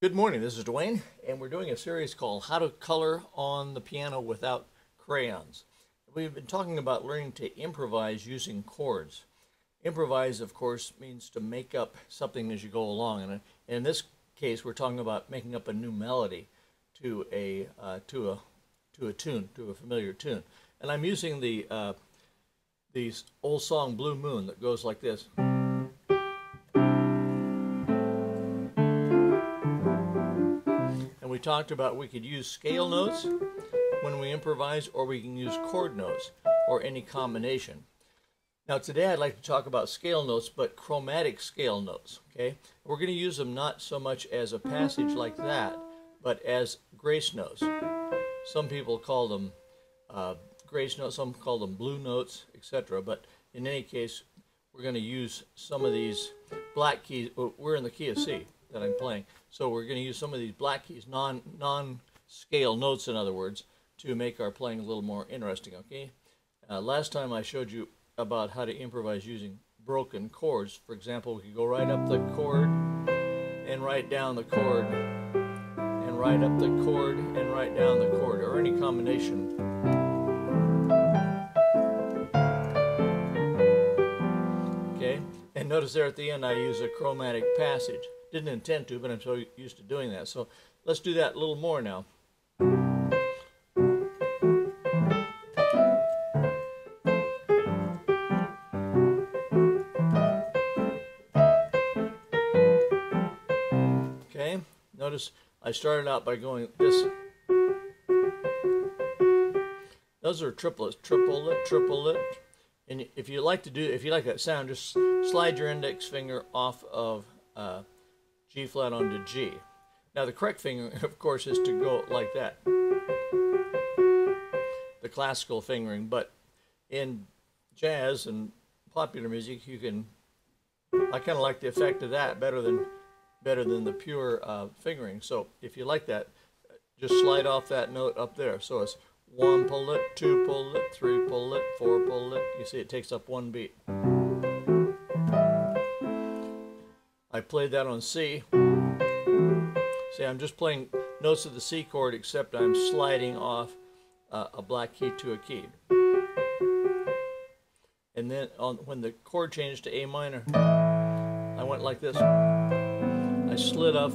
Good morning, this is Dwayne, and we're doing a series called How to Color on the Piano Without Crayons. We've been talking about learning to improvise using chords. Improvise, of course, means to make up something as you go along, and in this case, we're talking about making up a new melody to a tune, to a familiar tune. And I'm using the old song Blue Moon that goes like this. We talked about we could use scale notes when we improvise, or we can use chord notes, or any combination. Now today I'd like to talk about scale notes, but chromatic scale notes, okay? We're going to use them not so much as a passage like that, but as grace notes. Some people call them grace notes, some call them blue notes, etc. But in any case, we're going to use some of these black keys. We're in the key of C that I'm playing. So we're going to use some of these black keys, non-scale notes, in other words, to make our playing a little more interesting, okay? Last time I showed you about how to improvise using broken chords. For example, we could go right up the chord and right down the chord, and right up the chord and right down the chord, or any combination. Okay? And notice there at the end I use a chromatic passage. Didn't intend to, but I'm so used to doing that. So let's do that a little more now. Okay, notice I started out by going this. Those are triplets, triplet, triplet. And if you like that sound, just slide your index finger off of G flat onto G. Now the correct fingering, of course, is to go like that, the classical fingering. But in jazz and popular music, I kind of like the effect of that better than the pure fingering. So if you like that, just slide off that note up there. So it's 1 pull it, 2 pull it, 3 pull it, 4 pull it. You see, it takes up one beat. I played that on C. See, I'm just playing notes of the C chord, except I'm sliding off a black key to a key. And then when the chord changed to A minor, I went like this. I slid off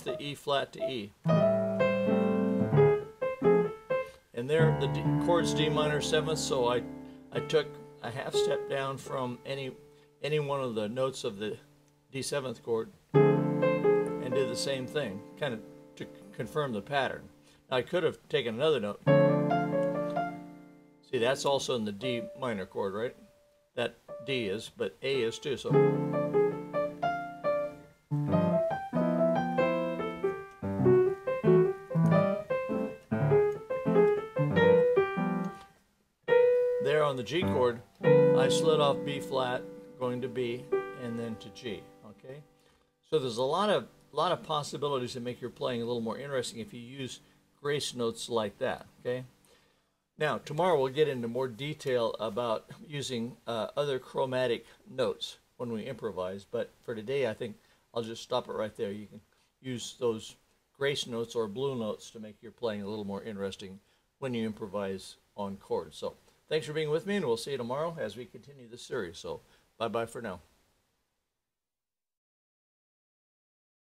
the E flat to E. And there the chord's D minor 7th, so I took a half step down from any one of the notes of the D7th chord and did the same thing, kind of to confirm the pattern. Now I could have taken another note. See, that's also in the D minor chord, right? That D is, but A is too, so. There on the G chord, I slid off B flat, going to B, and then to G. Okay, so there's a lot of possibilities to make your playing a little more interesting if you use grace notes like that. Okay, now tomorrow we'll get into more detail about using other chromatic notes when we improvise, but for today I think I'll just stop it right there. You can use those grace notes or blue notes to make your playing a little more interesting when you improvise on chords. So thanks for being with me, and we'll see you tomorrow as we continue this series. So bye-bye for now.